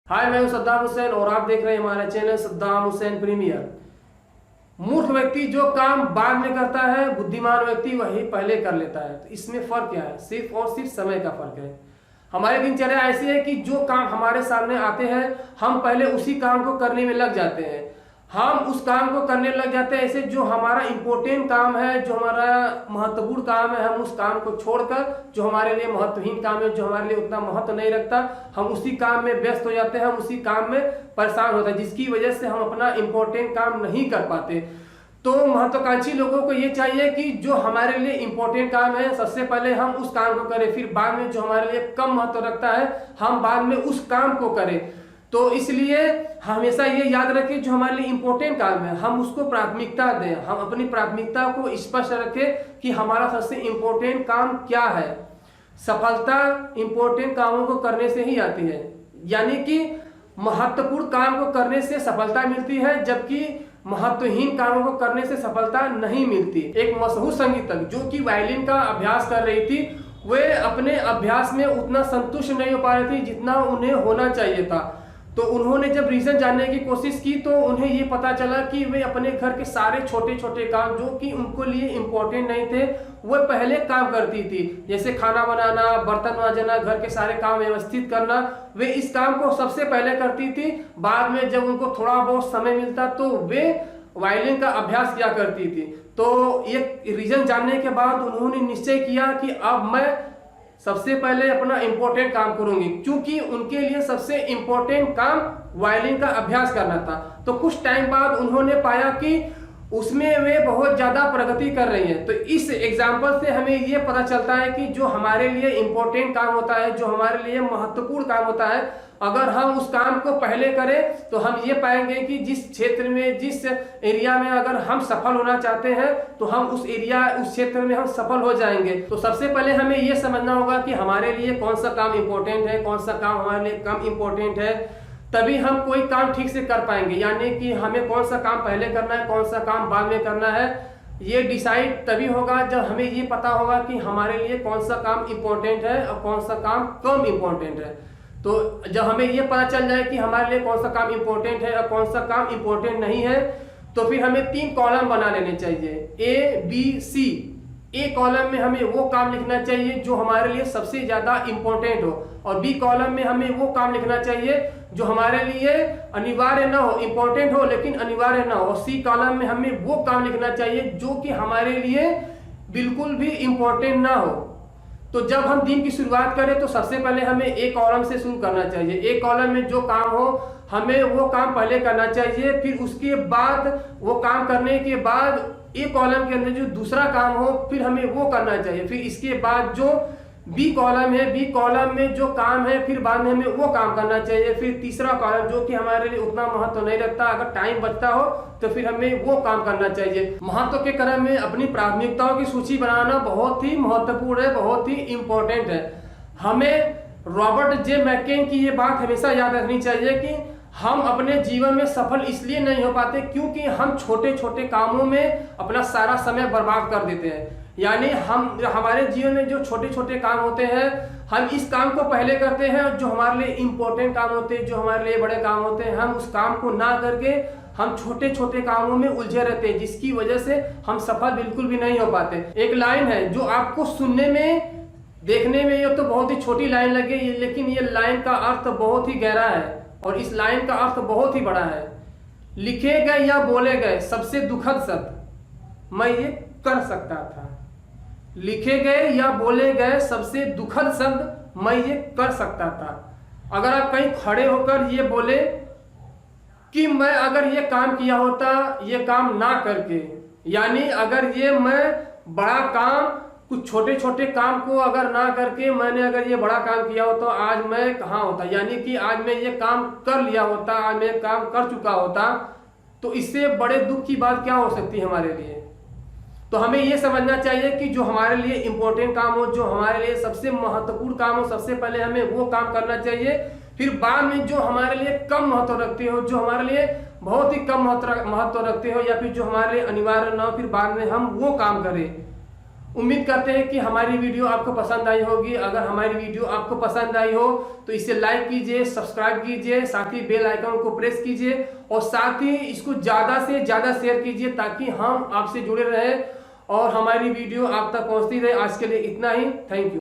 हाय, मैं हूं सद्दाम हुसैन और आप देख रहे हैं हमारा चैनल सद्दाम हुसैन प्रीमियर। मूर्ख व्यक्ति जो काम बाद में करता है, बुद्धिमान व्यक्ति वही पहले कर लेता है। तो इसमें फर्क क्या है? सिर्फ और सिर्फ समय का फर्क है। हमारी दिनचर्या ऐसी है कि जो काम हमारे सामने आते हैं हम पहले उसी काम को करने में लग जाते हैं। हम उस काम को करने लग जाते हैं। ऐसे जो हमारा इंपॉर्टेंट काम है, जो हमारा महत्वपूर्ण काम है, हम उस काम को छोड़कर जो हमारे लिए महत्वहीन काम है, जो हमारे लिए उतना महत्व नहीं रखता, हम उसी काम में व्यस्त हो जाते हैं। हम उसी काम में परेशान होते हैं, जिसकी वजह से हम अपना इंपॉर्टेंट काम नहीं कर पाते। तो महत्वाकांक्षी लोगों को ये चाहिए कि जो हमारे लिए इंपॉर्टेंट काम है सबसे पहले हम उस काम को करें, फिर बाद में जो हमारे लिए कम महत्व रखता है हम बाद में उस काम को करें। तो इसलिए हमेशा ये याद रखें, जो हमारे लिए इंपॉर्टेंट काम है हम उसको प्राथमिकता दें। हम अपनी प्राथमिकता को स्पष्ट रखें कि हमारा सबसे इंपॉर्टेंट काम क्या है। सफलता इंपॉर्टेंट कामों को करने से ही आती है, यानी कि महत्वपूर्ण काम को करने से सफलता मिलती है, जबकि महत्वहीन कामों को करने से सफलता नहीं मिलती। एक मशहूर संगीतज्ञ जो कि वायलिन का अभ्यास कर रही थी, वे अपने अभ्यास में उतना संतुष्ट नहीं हो पा रही थी जितना उन्हें होना चाहिए था। तो उन्होंने जब रीजन जानने की कोशिश की तो उन्हें ये पता चला कि वे अपने घर के सारे छोटे छोटे काम जो कि उनको लिए इम्पोर्टेंट नहीं थे वह पहले काम करती थी। जैसे खाना बनाना, बर्तन मांजना, घर के सारे काम व्यवस्थित करना, वे इस काम को सबसे पहले करती थी। बाद में जब उनको थोड़ा बहुत समय मिलता तो वे वायलिन का अभ्यास किया करती थी। तो ये रीजन जानने के बाद उन्होंने निश्चय किया कि अब मैं सबसे पहले अपना इंपॉर्टेंट काम करूंगी, क्योंकि उनके लिए सबसे इंपॉर्टेंट काम वायलिन का अभ्यास करना था। तो कुछ टाइम बाद उन्होंने पाया कि उसमें वे बहुत ज्यादा प्रगति कर रही हैं। तो इस एग्जाम्पल से हमें ये पता चलता है कि जो हमारे लिए इंपॉर्टेंट काम होता है, जो हमारे लिए महत्वपूर्ण काम होता है, अगर हम उस काम को पहले करें तो हम ये पाएंगे कि जिस क्षेत्र में, जिस एरिया में अगर हम सफल होना चाहते हैं तो हम उस क्षेत्र में हम सफल हो जाएंगे। तो सबसे पहले हमें ये समझना होगा कि हमारे लिए कौन सा काम इंपॉर्टेंट है, कौन सा काम हमारे लिए कम इंपॉर्टेंट है, तभी हम कोई काम ठीक से कर पाएंगे। यानी कि हमें कौन सा काम पहले करना है, कौन सा काम बाद में करना है, ये डिसाइड तभी होगा जब हमें ये पता होगा कि हमारे लिए कौन सा काम इंपॉर्टेंट है और कौन सा काम कम इंपॉर्टेंट है। तो जब हमें ये पता चल जाए कि हमारे लिए कौन सा काम इंपॉर्टेंट है और कौन सा काम इंपॉर्टेंट नहीं है, तो फिर हमें 3 कॉलम बना लेने चाहिए, A, B, C। A column में हमें वो काम लिखना चाहिए जो हमारे लिए सबसे ज्यादा इंपॉर्टेंट हो, और बी कॉलम में हमें वो काम लिखना चाहिए जो हमारे लिए अनिवार्य ना हो, इंपॉर्टेंट हो लेकिन अनिवार्य ना हो। और सी कॉलम में हमें वो काम लिखना चाहिए जो कि हमारे लिए बिल्कुल भी इंपॉर्टेंट ना हो। तो जब हम दिन की शुरुआत करें तो सबसे पहले हमें ए कॉलम से शुरू करना चाहिए। ए कॉलम में जो काम हो हमें वो काम पहले करना चाहिए, फिर उसके बाद वो काम करने के बाद ए कॉलम के अंदर जो दूसरा काम हो फिर हमें वो करना चाहिए। फिर इसके बाद जो बी कॉलम है, बी कॉलम में जो काम है फिर बाद में हमें वो काम करना चाहिए। फिर तीसरा कॉलम जो कि हमारे लिए उतना महत्व नहीं रखता, अगर टाइम बचता हो तो फिर हमें वो काम करना चाहिए। महत्व के क्रम में अपनी प्राथमिकताओं की सूची बनाना बहुत ही महत्वपूर्ण है, बहुत ही इंपॉर्टेंट है। हमें रॉबर्ट जे मैकेन की ये बात हमेशा याद रखनी चाहिए कि हम अपने जीवन में सफल इसलिए नहीं हो पाते क्योंकि हम छोटे छोटे कामों में अपना सारा समय बर्बाद कर देते हैं। यानी हमारे जीवन में जो छोटे छोटे काम होते हैं हम इस काम को पहले करते हैं, और जो हमारे लिए इंपॉर्टेंट काम होते हैं, जो हमारे लिए बड़े काम होते हैं, हम उस काम को ना करके हम छोटे छोटे कामों में उलझे रहते हैं, जिसकी वजह से हम सफल बिल्कुल भी नहीं हो पाते। एक लाइन है जो आपको सुनने में, देखने में ये तो बहुत ही छोटी लाइन लगे, लेकिन ये लाइन का अर्थ बहुत ही गहरा है और इस लाइन का अर्थ बहुत ही बड़ा है। लिखे गए या बोले गए सबसे दुखद शब्द मैं ये कर सकता था। लिखे गए या बोले गए सबसे दुखद शब्द मैं ये कर सकता था। अगर आप कहीं खड़े होकर ये बोले कि मैं अगर ये काम किया होता, ये काम ना करके, यानी अगर ये मैं बड़ा काम, कुछ छोटे छोटे काम को अगर ना करके मैंने अगर ये बड़ा काम किया हो तो आज मैं कहाँ होता, यानी कि आज मैं ये काम कर लिया होता, आज मैं काम कर चुका होता, तो इससे बड़े दुख की बात क्या हो सकती है हमारे लिए। तो हमें ये समझना चाहिए कि जो हमारे लिए इंपॉर्टेंट काम हो, जो हमारे लिए सबसे महत्वपूर्ण काम हो, सबसे पहले हमें वो काम करना चाहिए। फिर बाद में जो हमारे लिए कम महत्व रखते हो, जो हमारे लिए बहुत ही कम महत्व रखते हो, या फिर जो हमारे लिए अनिवार्य ना हो, फिर बाद में हम वो काम करें। उम्मीद करते हैं कि हमारी वीडियो आपको पसंद आई होगी। अगर हमारी वीडियो आपको पसंद आई हो तो इसे लाइक कीजिए, सब्सक्राइब कीजिए, साथ ही बेल आइकन को प्रेस कीजिए और साथ ही इसको ज़्यादा से ज़्यादा शेयर कीजिए ताकि हम आपसे जुड़े रहें और हमारी वीडियो आप तक पहुंचती रहे। आज के लिए इतना ही। Thank you.